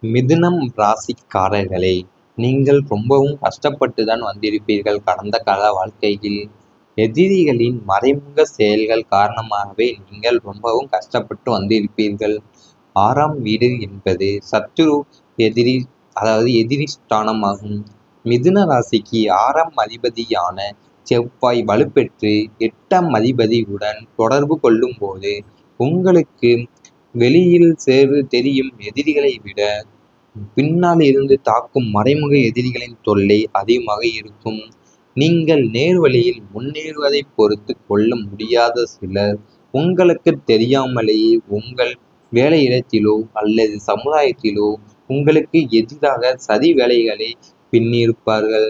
மிதுனம் ராசிக்காரர்களே, நீங்கள் ரொம்பவும் கஷ்டப்பட்டு தான் வந்திருப்பீர்கள் கடந்த கால வாழ்க்கையில். எதிரிகளின் மறைமுக செயல்கள் காரணமாகவே நீங்கள் ரொம்பவும் கஷ்டப்பட்டு வந்திருப்பீர்கள். 6ஆம் வீடு என்பது சத்துரு எதிரி, அதாவது எதிரி ஸ்தானமாகும். மிதுன ராசிக்கு 6ஆம் அதிபதியான செவ்வாய் வலுப்பெற்று 8ஆம் அதிபதியுடன் தொடர்பு கொள்ளும் போது உங்களுக்கு வெளியில் தெரியும் எதிரிகளை விட பின்னால் இருந்து தாக்கும் மறைமுக எதிரிகளின் தொல்லை அதிகமாக இருக்கும். நீங்கள் நேர்வழியில் முன்னேறுவதைப் பொறுத்து கொள்ள முடியாத சிலர் உங்களுக்கு தெரியாமலேயே உங்கள் வேலையிடத்திலோ அல்லது சமுதாயத்திலோ உங்களுக்கு எதிராக சதி வேலைகளை பின்னிருப்பார்கள்.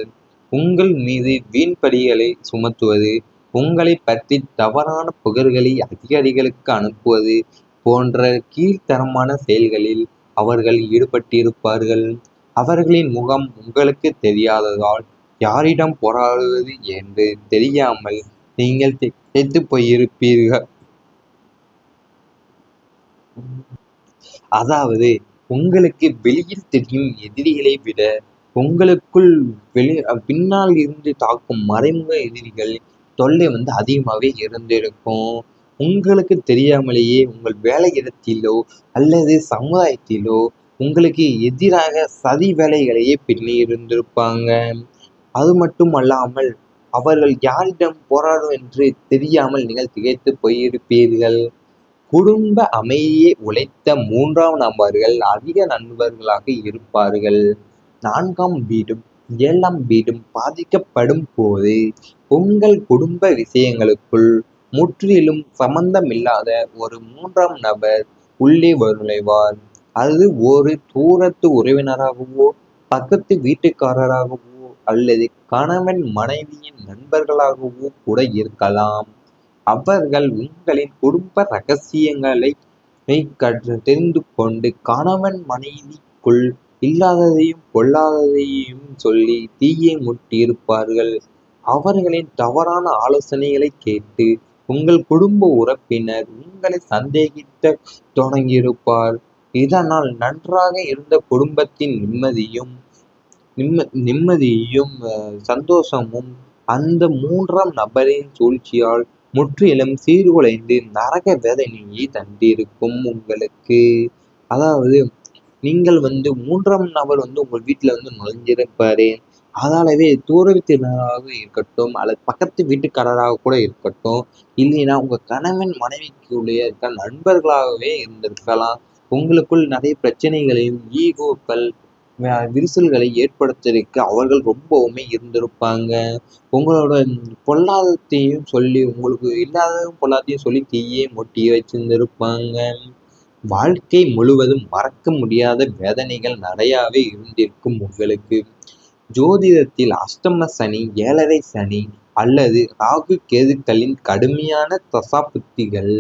உங்கள் மீது வீண்பழிகளை சுமத்துவது, உங்களை பற்றி தவறான புகார்களை அதிகாரிகளுக்கு அனுப்புவது போன்ற கீழ்த்தரமான செயல்களில் அவர்கள் ஈடுபட்டிருப்பார்கள். அவர்களின் முகம் உங்களுக்கு தெரியாததால் யாரிடம் போராடுவது என்று தெரியாமல் நீங்கள் திகைத்துப் போயிருப்பீர்கள். அதாவது, உங்களுக்கு வெளியில் தெரியும் எதிரிகளை விட உங்களுக்குள் பின்னால் இருந்து தாக்கும் மறைமுக எதிரிகள் தொல்லை அதிகமாகவே இருந்திருக்கும். உங்களுக்கு தெரியாமலேயே உங்கள் வேலையிடத்திலோ அல்லது சமுதாயத்திலோ உங்களுக்கு எதிராக சதி வேலைகளையே பின்னியிருந்திருப்பாங்க. அது மட்டும் அல்லாமல் அவர்கள் யாரிடம் போராடும் என்று தெரியாமல் நீங்கள் திகைத்துப் போயிருப்பீர்கள். குடும்ப அமைதியை உழைத்த 3ஆம் நபர்கள் அதிக நண்பர்களாக இருப்பார்கள். 4ஆம் வீடும் 7ஆம் வீடும் பாதிக்கப்படும் போது உங்கள் குடும்ப விஷயங்களுக்குள் முற்றிலும் சம்பந்தமில்லாத ஒரு 3ஆம் நபர் உள்ளே நுழைவார். அது ஒரு தூரத்து உறவினராகவோ, பக்கத்து வீட்டுக்காரராகவோ அல்லது கணவன் மனைவியின் நண்பர்களாகவோ கூட இருக்கலாம். அவர்கள் உங்களின் குடும்ப ரகசியங்களை தெரிந்து கொண்டு கணவன் மனைவிக்குள் இல்லாததையும் பொல்லாததையும் சொல்லி தீயை மூட்டியிருப்பார்கள். அவர்களின் தவறான ஆலோசனைகளை கேட்டு உங்கள் குடும்ப உறுப்பினர் உங்களை சந்தேகிக்க தொடங்கியிருப்பார். இதனால் நன்றாக இருந்த குடும்பத்தின் நிம்மதியும் சந்தோஷமும் அந்த 3ஆம் நபரின் சூழ்ச்சியால் முற்றிலும் சீர்குலைந்து நரக வேதனையை தந்திருக்கும் உங்களுக்கு. அதாவது, நீங்கள் 3ஆம் நபர் உங்கள் வீட்டில் நுழைஞ்சிருப்பாரு. அதாலவே தூரத்தினராக இருக்கட்டும் அல்லது பக்கத்து வீட்டுக்காரராக கூட இருக்கட்டும், இல்லைன்னா உங்கள் கணவன் மனைவிக்குள்ளே இருக்க நண்பர்களாகவே இருந்திருக்கலாம். உங்களுக்குள் நிறைய பிரச்சனைகளையும் ஈகோக்கள் விரிசல்களை ஏற்படுத்துறதுக்கு அவர்கள் ரொம்பவுமே இருந்திருப்பாங்க. உங்களோட பொல்லாதத்தையும் சொல்லி உங்களுக்கு இல்லாததும் பொல்லாதையும் சொல்லி தீயே மூட்டி வச்சிருந்திருப்பாங்க. வாழ்க்கை முழுவதும் மறக்க முடியாத வேதனைகள் நிறையாவே இருந்திருக்கும் உங்களுக்கு. ஜோதிடத்தில் அஷ்டம சனி, 7.5 சனி அல்லது ராகு கேதுக்களின் கடுமையான தசாபுத்திகள்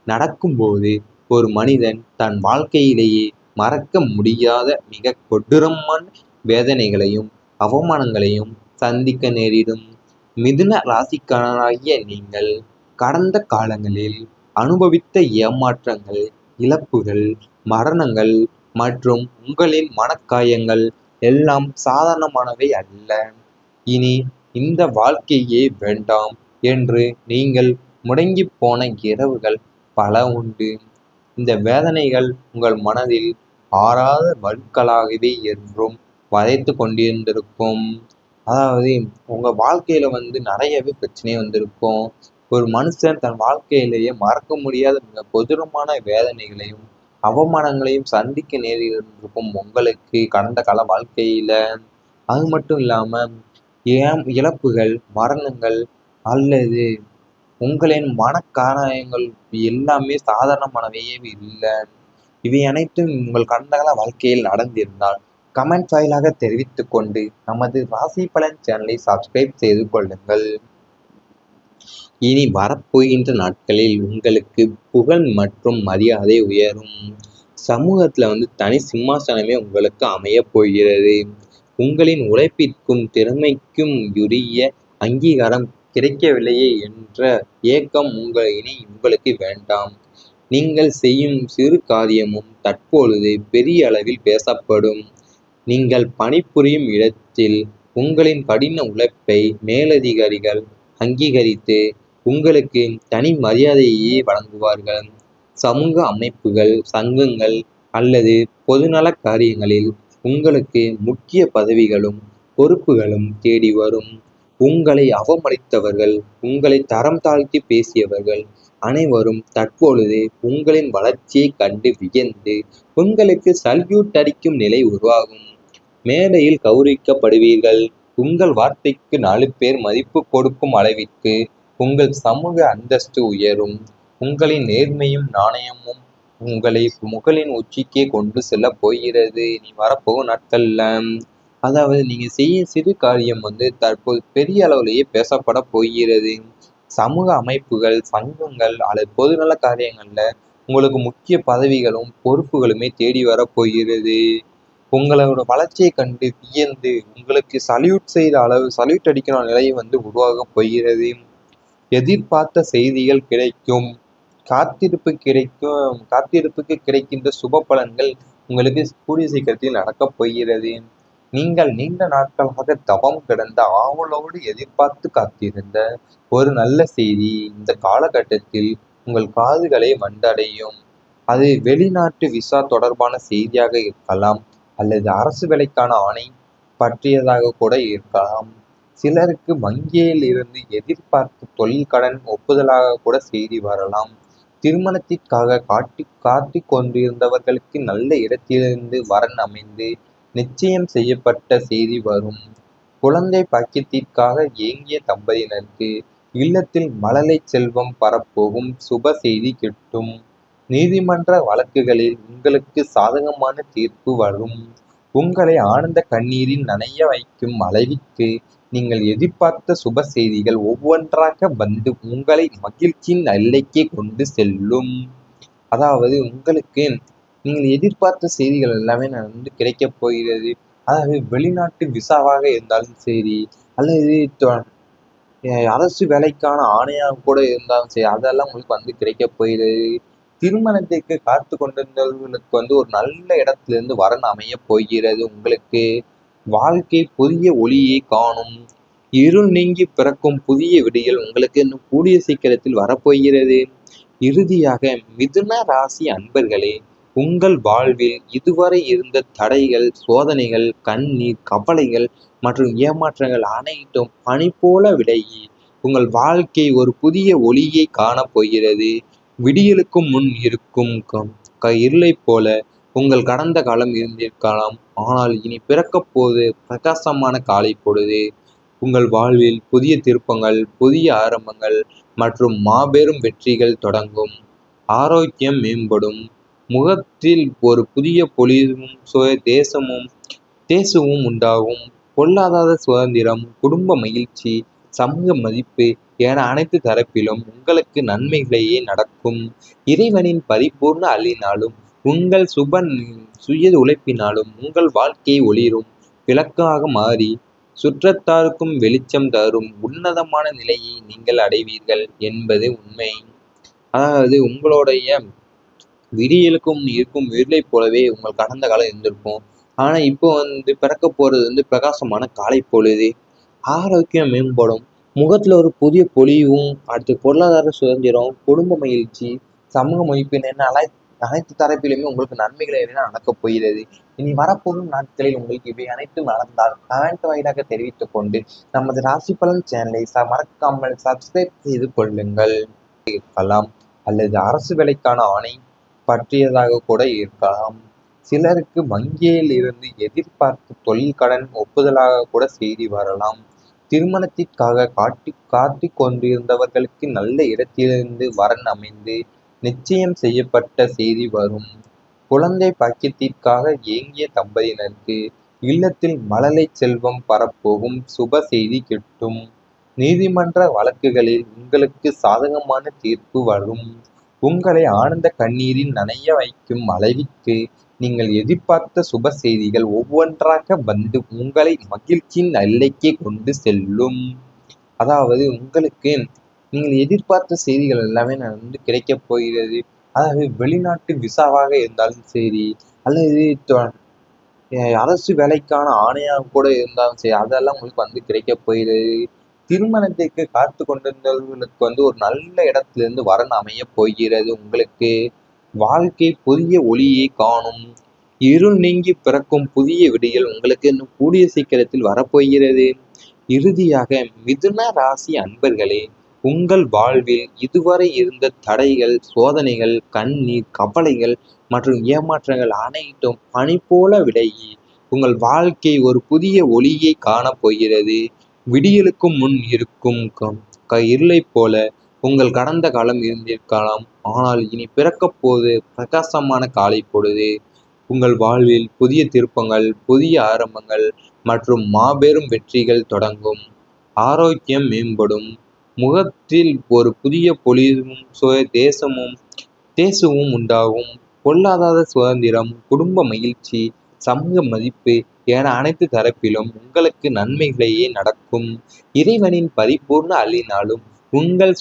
நடக்கும்போது ஒரு மனிதன் தன் வாழ்க்கையிலேயே மறக்க முடியாத மிக கொடூரமான வேதனைகளையும் அவமானங்களையும் சந்திக்க நேரிடும். மிதுன ராசிக்காரராகிய நீங்கள் கடந்த காலங்களில் அனுபவித்த ஏமாற்றங்கள், இழப்புகள், மரணங்கள் மற்றும் உங்களின் மனக்காயங்கள் எல்லாம் சாதாரணமானவை அல்ல. இனி இந்த வாழ்க்கையே வேண்டாம் என்று நீங்கள் முடங்கிப் போன இரவுகள் பல உண்டு. இந்த வேதனைகள் உங்கள் மனதில் ஆறாத வடுக்களாகவே என்றும் வதைத்து கொண்டிருந்திருக்கும். அதாவது, உங்கள் வாழ்க்கையில் நிறையவே பிரச்சனை வந்திருக்கும். ஒரு மனுஷன் தன் வாழ்க்கையிலேயே மறக்க முடியாத மிக கொடூரமான வேதனைகளையும் அவமானங்களையும் சந்திக்க நேரிட்டிருக்கும் உங்களுக்கு கடந்த கால வாழ்க்கையில். அது மட்டும் இல்லாமல் இழப்புகள், மரணங்கள் அல்லது உங்களின் மனக்காயங்கள் எல்லாமே சாதாரணமானவையே இல்லை. இவை அனைத்தும் உங்கள் கடந்த கால வாழ்க்கையில் நடந்திருந்தால் கமெண்ட் வாயிலாக தெரிவித்துக் கொண்டு நமது ராசி பலன் சேனலை சப்ஸ்கிரைப் செய்து கொள்ளுங்கள். இனி வரப்போகின்ற நாட்களில் உங்களுக்கு புகழ் மற்றும் மரியாதை உயரும். சமூகத்தில் தனி சிம்மாசனமே உங்களுக்கு அமையப் போகிறது. உங்களின் உழைப்பிற்கும் திறமைக்கும் உரிய அங்கீகாரம் கிடைக்கவில்லையே என்ற ஏக்கம் இனி உங்களுக்கு வேண்டாம். நீங்கள் செய்யும் சிறு காரியமும் தற்பொழுது பெரிய அளவில் பேசப்படும். நீங்கள் பணிபுரியும் இடத்தில் உங்களின் கடின உழைப்பை மேலதிகாரிகள் அங்கீகரித்து உங்களுக்கு தனி மரியாதையை வழங்குவார்கள். சமூக அமைப்புகள், சங்கங்கள் அல்லது பொதுநல காரியங்களில் உங்களுக்கு முக்கிய பதவிகளும் பொறுப்புகளும் தேடி வரும். உங்களை அவமதித்தவர்கள், உங்களை தரம் தாழ்த்தி பேசியவர்கள் அனைவரும் தற்பொழுது உங்களின் வளர்ச்சியைக் கண்டு வியந்து உங்களுக்கு சல்யூட் அடிக்கும் நிலை உருவாகும். மேடையில் கௌரவிக்கப்படுவீர்கள். உங்கள் வார்த்தைக்கு 4 பேர் மதிப்பு கொடுக்கும் அளவிற்கு உங்கள் சமூக அந்தஸ்து உயரும். உங்களின் நேர்மையும் நாணயமும் உங்களை புகழின் உச்சிக்கே கொண்டு செல்லப் போகிறது இனி வரப்போகும் நாட்கள்ல. அதாவது நீங்க செய்யும் சிறு காரியம் தற்போது பெரிய அளவிலேயே பேசப்பட போகிறது. சமூக அமைப்புகள், சங்கங்கள் அல்லது பொதுநல காரியங்கள்ல உங்களுக்கு முக்கிய பதவிகளும் பொறுப்புகளுமே தேடி வரப்போகிறது. உங்களோட வளர்ச்சியை கண்டு வியந்து உங்களுக்கு சல்யூட் அடிக்கிற நிலை உருவாகப் போகிறது. எதிர்பார்த்த செய்திகள் கிடைக்கும். காத்திருப்புக்கு கிடைக்கின்ற சுப பலன்கள் உங்களுக்கு கூடிய சீக்கிரத்தில் நடக்கப் போகிறது. நீங்கள் நீண்ட நாட்களாக தவம் கிடந்த ஆவலோடு எதிர்பார்த்து காத்திருந்த ஒரு நல்ல செய்தி இந்த காலகட்டத்தில் உங்கள் காதுகளை வந்தடையும். அது வெளிநாட்டு விசா தொடர்பான செய்தியாக இருக்கலாம் அல்லது அரசு வேலைக்கான ஆணை பற்றியதாக கூட இருக்கலாம். சிலருக்கு வங்கியில் இருந்து எதிர்பார்த்த தொழில் கடன் ஒப்புதலாக கூட செய்தி வரலாம். திருமணத்திற்காக காட்டிக் கொண்டிருந்தவர்களுக்கு நல்ல இடத்திலிருந்து வரன் அமைந்து நிச்சயம் செய்யப்பட்ட செய்தி வரும். குழந்தை பாக்கியத்திற்காக ஏங்கிய தம்பதியினருக்கு இல்லத்தில் மழலை செல்வம் பரப்போகும் சுப செய்தி கிட்டும். நீதிமன்ற வழக்குகளில் உங்களுக்கு சாதகமான தீர்ப்பு வரும். உங்களை ஆனந்த கண்ணீரில் நனைய வைக்கும் அளவிற்கு நீங்கள் எதிர்பார்த்த சுப செய்திகள் ஒவ்வொன்றாக வந்து உங்களை மகிழ்ச்சியின் எல்லைக்கே கொண்டு செல்லும். அதாவது உங்களுக்கு நீங்கள் எதிர்பார்த்த செய்திகள் எல்லாமே கிடைக்கப் போகிறது. அதாவது வெளிநாட்டு விசாவாக இருந்தாலும் சரி, அல்லது அரசு வேலைக்கான ஆணையாக கூட இருந்தாலும் சரி, அதெல்லாம் உங்களுக்கு கிடைக்கப் போகிறது. திருமணத்திற்கு காத்து கொண்டிருந்தவர்களுக்கு ஒரு நல்ல இடத்திலிருந்து வரன் அமையப் போகிறது. உங்களுக்கு வாழ்க்கை புதிய ஒளியை காணும். இருள் நீங்கி பிறக்கும் புதிய விடியல் உங்களுக்கு இன்னும் கூடிய சீக்கிரத்தில் வரப்போகிறது. இறுதியாக மிதுன ராசி அன்பர்களே, உங்கள் வாழ்வில் இதுவரை இருந்த தடைகள், சோதனைகள், கண்ணீர், கவலைகள் மற்றும் ஏமாற்றங்கள் அனைத்தும் பனி போல விலகி உங்கள் வாழ்க்கை ஒரு புதிய ஒளியை காணப் போகிறது. விடியலுக்கு முன் இருக்கும் இருளைப் போல உங்கள் கடந்த காலம் இருந்திருக்கலாம். ஆனால் இனி பிறக்கப் போது பிரகாசமான காலை பொழுது. உங்கள் வாழ்வில் புதிய திருப்பங்கள், புதிய ஆரம்பங்கள் மற்றும் மாபெரும் வெற்றிகள் தொடங்கும். ஆரோக்கியம் மேம்படும். முகத்தில் ஒரு புதிய பொலிவும் தேசமும் உண்டாகும். பொருளாதார சுதந்திரம், குடும்ப மகிழ்ச்சி, சமூக மதிப்பு என அனைத்து தரப்பிலும் உங்களுக்கு நன்மைகளையே நடக்கும். இறைவனின் பரிபூர்ண அள்ளினாலும் உங்கள் சுய உழைப்பினாலும் உங்கள் வாழ்க்கை ஒளிரும் விளக்காக மாறி சுற்றத்தாருக்கும் வெளிச்சம் தரும் உன்னதமான நிலையை நீங்கள் அடைவீர்கள் என்பது உண்மை. அதாவது உங்களுடைய விடியலுக்கும் இருக்கும் இருளைப் போலவே உங்கள் கடந்த காலம் இருந்திருக்கும். ஆனா இப்போ பிறக்க போறது பிரகாசமான காலை பொழுது. ஆரோக்கியம் மேம்படும். முகத்துல ஒரு புதிய பொலிவும், அடுத்து பொருளாதார சுதந்திரம், குடும்ப மகிழ்ச்சி, சமூக மதிப்பெண் என அனைத்து தரப்பிலுமே உங்களுக்கு நன்மைகளை நடக்கப் போகிறது. இனி வரப்போகும் நாட்களில் உங்களுக்கு இவை அனைத்தும் நடந்தால் கமெண்ட் வாயிலாக தெரிவித்துக் கொண்டு நமது ராசி பலன் சேனலை மறக்காமல் சப்ஸ்கிரைப் செய்து கொள்ளுங்கள். இருக்கலாம் அல்லது அரசு வேலைக்கான ஆணை பற்றியதாக கூட இருக்கலாம். சிலருக்கு வங்கியில் இருந்து எதிர்பார்த்த தொழில் கடன் ஒப்புதலாக கூட செய்தி வரலாம். திருமணத்திற்காக காட்டிக் கொண்டிருந்தவர்களுக்கு நல்ல இடத்திலிருந்து வரன் அமைந்து நிச்சயம் செய்யப்பட்ட செய்தி வரும். குழந்தை பாக்கியத்திற்காக ஏங்கிய தம்பதியினருக்கு இல்லத்தில் மழலை செல்வம் பரப்போகும் சுப செய்தி கிட்டும். நீதிமன்ற வழக்குகளில் உங்களுக்கு சாதகமான தீர்ப்பு வரும். உங்களை ஆனந்த கண்ணீரில் நனைய வைக்கும் அளவிற்கு நீங்கள் எதிர்பார்த்த சுப செய்திகள் ஒவ்வொன்றாக வந்து உங்களை மகிழ்ச்சியின் எல்லைக்கே கொண்டு செல்லும். அதாவது உங்களுக்கு நீங்கள் எதிர்பார்த்த செய்திகள் எல்லாமே கிடைக்கப் போகிறது. அதாவது வெளிநாட்டு விசாவாக இருந்தாலும் சரி, அல்லது அரசு வேலைக்கான ஆணையாக கூட இருந்தாலும் சரி, அதெல்லாம் உங்களுக்கு கிடைக்க போகிறது. திருமணத்திற்கு காத்து கொண்டிருந்தவர்களுக்கு ஒரு நல்ல இடத்திலிருந்து வரன் அமைய போகிறது. உங்களுக்கு வாழ்க்கை புதிய ஒளியை காணும். இருள் நீங்கி பிறக்கும் புதிய விடியல் உங்களுக்கு இன்னும் கூடிய சீக்கிரத்தில் வரப்போகிறது. இறுதியாக மிதுன ராசி அன்பர்களே, உங்கள் வாழ்வில் இதுவரை இருந்த தடைகள், சோதனைகள், கண்ணீர், கவலைகள் மற்றும் ஏமாற்றங்கள் அனைத்தும் பனி போல விலகி உங்கள் வாழ்க்கை ஒரு புதிய ஒளியை காணப் போகிறது. விடியலுக்கு முன் இருக்கும் இருளைப் போல உங்கள் கடந்த காலம் இருந்திருக்கலாம். ஆனால் இனி பிறக்கப் போது பிரகாசமான காலை பொழுது. உங்கள் வாழ்வில் புதிய திருப்பங்கள், புதிய ஆரம்பங்கள் மற்றும் மாபெரும் வெற்றிகள் தொடங்கும். ஆரோக்கியம் மேம்படும். முகத்தில் ஒரு புதிய பொலிவும் தேசமும் உண்டாகும். பொருளாதார சுதந்திரம், குடும்ப மகிழ்ச்சி, சமூக மதிப்பு என அனைத்து தரப்பிலும் உங்களுக்கு நன்மைகளையே நடக்கும். இறைவனின் பரிபூர்ண அள்ளினாலும் உங்கள்